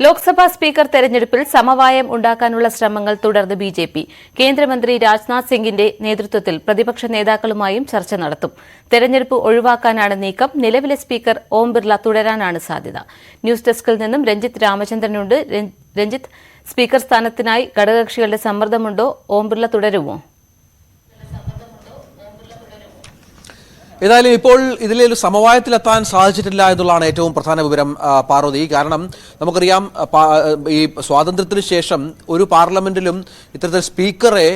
Lok Sabha speaker തെരഞ്ഞെടുപ്പിൽ സമവായം ഉണ്ടാക്കാനുള്ള ശ്രമങ്ങൾ തുടർന്ന് ബിജെപി. കേന്ദ്രമന്ത്രി രാജ്നാഥ് സിംഗിന്റെ നേതൃത്വത്തിൽ പ്രതിപക്ഷ നേതാക്കളുമായും ചർച്ച നടത്തും. തെരഞ്ഞെടുപ്പ് ഒഴിവാക്കാനാണ് നീക്കം. നിലവിലെ സ്പീക്കർ ഓം ബിർള തുടരാനാണ് സാധ്യത. ന്യൂസ് ഡെസ്കിൽ നിന്നും രഞ്ജിത്ത് രാമചന്ദ്രനുണ്ട്. രഞ്ജിത്ത്, സ്പീക്കർ സ്ഥാനത്തിനായി ഘടകകക്ഷികളുടെ സമ്മർദ്ദമുണ്ടോ? ഓം ബിർള തുടരുമോ? ഏതായാലും ഇപ്പോൾ ഇതിലൊരു സമവായത്തിലെത്താൻ സാധിച്ചിട്ടില്ല എന്നുള്ളതാണ് ഏറ്റവും പ്രധാന വിവരം, പാർവതി. കാരണം നമുക്കറിയാം, ഈ സ്വാതന്ത്ര്യത്തിന് ശേഷം ഒരു പാർലമെന്റിലും ഇത്തരത്തിൽ സ്പീക്കറെ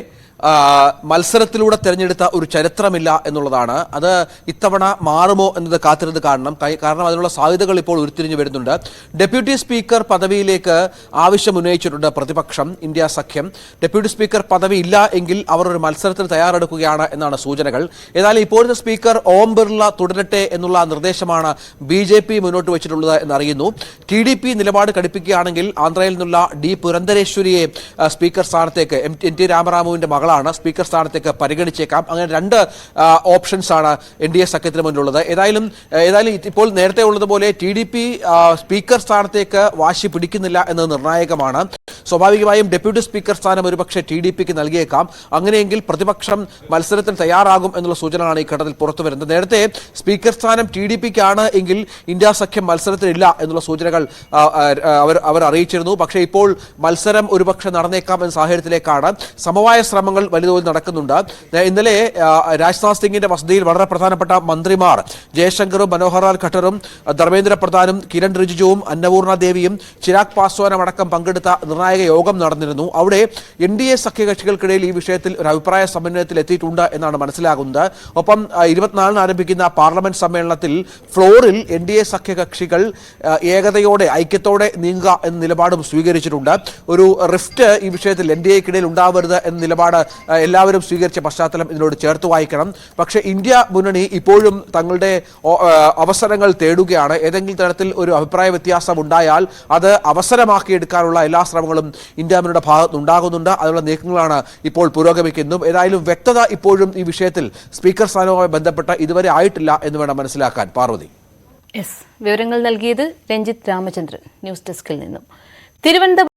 മത്സരത്തിലൂടെ തെരഞ്ഞെടുത്ത ഒരു ചരിത്രമില്ല എന്നുള്ളതാണ്. അത് ഇത്തവണ മാറുമോ എന്നത് കാത്തിരുന്ന് കാണണം. കാരണം അതിനുള്ള സാധ്യതകൾ ഇപ്പോൾ ഉരുത്തിരിഞ്ഞു വരുന്നുണ്ട്. ഡെപ്യൂട്ടി സ്പീക്കർ പദവിയിലേക്ക് ആവശ്യം ഉന്നയിച്ചിട്ടുണ്ട് പ്രതിപക്ഷം, ഇന്ത്യ സഖ്യം. ഡെപ്യൂട്ടി സ്പീക്കർ പദവി ഇല്ല എങ്കിൽ അവർ ഒരു മത്സരത്തിന് തയ്യാറെടുക്കുകയാണ് എന്നാണ് സൂചനകൾ. ഏതായാലും ഇപ്പോഴത്തെ സ്പീക്കർ ഓം ബിർള തുടരട്ടെ എന്നുള്ള നിർദ്ദേശമാണ് ബിജെപി മുന്നോട്ട് വെച്ചിട്ടുള്ളത് എന്നറിയുന്നു. TDP നിലപാട് കടുപ്പിക്കുകയാണെങ്കിൽ ആന്ധ്രയിൽ നിന്നുള്ള ഡി പുരന്ദരേശ്വരിയെ സ്പീക്കർ സ്ഥാനത്തേക്ക്, NT രാമറാവുവിന്റെ മകളാണ്, സ്പീക്കർ സ്ഥാനത്തേക്ക് പരിഗണിച്ചേക്കാം. അങ്ങനെ രണ്ട് ഓപ്ഷൻസ് ആണ് NDA സഖ്യത്തിന് മുന്നിലുള്ളത്. ഏതായാലും ഇപ്പോൾ നേരത്തെ ഉള്ളതുപോലെ TDP സ്പീക്കർ സ്ഥാനത്തേക്ക് വാശി പിടിക്കുന്നില്ല എന്നത് നിർണായകമാണ്. സ്വാഭാവികമായും ഡെപ്യൂട്ടി സ്പീക്കർ സ്ഥാനം ഒരുപക്ഷെ TDPക്ക് നൽകിയേക്കാം. അങ്ങനെയെങ്കിൽ പ്രതിപക്ഷം മത്സരത്തിന് തയ്യാറാകും എന്നുള്ള സൂചനകളാണ് ഈ ഘട്ടത്തിൽ പുറത്തു വരുന്നത്. നേരത്തെ സ്പീക്കർ സ്ഥാനം TDPക്കാണ് എങ്കിൽ ഇന്ത്യ സഖ്യം മത്സരത്തിലില്ല എന്നുള്ള സൂചനകൾ അവർ അറിയിച്ചിരുന്നു. പക്ഷേ ഇപ്പോൾ മത്സരം ഒരുപക്ഷെ നടന്നേക്കാം എന്ന സാഹചര്യത്തിലേക്കാണ്. സമവായ ശ്രമങ്ങൾ വലിയതോതിൽ നടക്കുന്നുണ്ട്. ഇന്നലെ രാജ്നാഥ് സിംഗിന്റെ വസതിയിൽ വളരെ പ്രധാനപ്പെട്ട മന്ത്രിമാർ ജയശങ്കറും മനോഹർ ലാൽ ഖട്ടറും ധർമ്മേന്ദ്ര പ്രധാനും കിരൺ റിജിജുവും അന്നപൂർണ ദേവിയും ചിരാഗ് പാസ്വാനും അടക്കം പങ്കെടുത്ത നിർണായക യോഗം നടന്നിരുന്നു. അവിടെ NDA സഖ്യകക്ഷികൾക്കിടയിൽ ഈ വിഷയത്തിൽ ഒരു അഭിപ്രായ സമന്വയത്തിൽ എത്തിയിട്ടുണ്ട് എന്നാണ് മനസ്സിലാകുന്നത്. ഒപ്പം 24-ന് ആരംഭിക്കുന്ന പാർലമെന്റ് സമ്മേളനത്തിൽ ഫ്ലോറിൽ NDA സഖ്യകക്ഷികൾ ഏകതയോടെ, ഐക്യത്തോടെ നീങ്ങുക എന്ന നിലപാടും സ്വീകരിച്ചിട്ടുണ്ട്. ഒരു റിഫ്റ്റ് ഈ വിഷയത്തിൽ NDAക്കിടയിൽ ഉണ്ടാവരുത് എന്ന നിലപാട് എല്ലാവരും സ്വീകരിച്ച പശ്ചാത്തലം ഇതിനോട് ചേർത്ത് വായിക്കണം. പക്ഷേ ഇന്ത്യ മുന്നണി ഇപ്പോഴും തങ്ങളുടെ അവസരങ്ങൾ തേടുകയാണ്. ഏതെങ്കിലും തരത്തിൽ ഒരു അഭിപ്രായ വ്യത്യാസം ഉണ്ടായാൽ അത് അവസരമാക്കിയെടുക്കാനുള്ള എല്ലാ ശ്രമങ്ങളും ഇന്ത്യ മുന്നണിയുടെ ഭാഗത്തുനിന്നുണ്ടാകുന്നുണ്ട്. അതിനുള്ള നീക്കങ്ങളാണ് ഇപ്പോൾ പുരോഗമിക്കുന്നത്. ഏതായാലും വ്യക്തത ഇപ്പോഴും ഈ വിഷയത്തിൽ സ്പീക്കർ സ്ഥാനവുമായി ബന്ധപ്പെട്ട് ഇതുവരെ ആയിട്ടില്ല എന്ന് വേണം മനസ്സിലാക്കാൻ. പാർവതി, വിവരങ്ങൾ നൽകിയത് രഞ്ജിത്ത് രാമചന്ദ്രൻ, ന്യൂസ് ഡെസ്കിൽ നിന്നും. തിരുവനന്തപുരം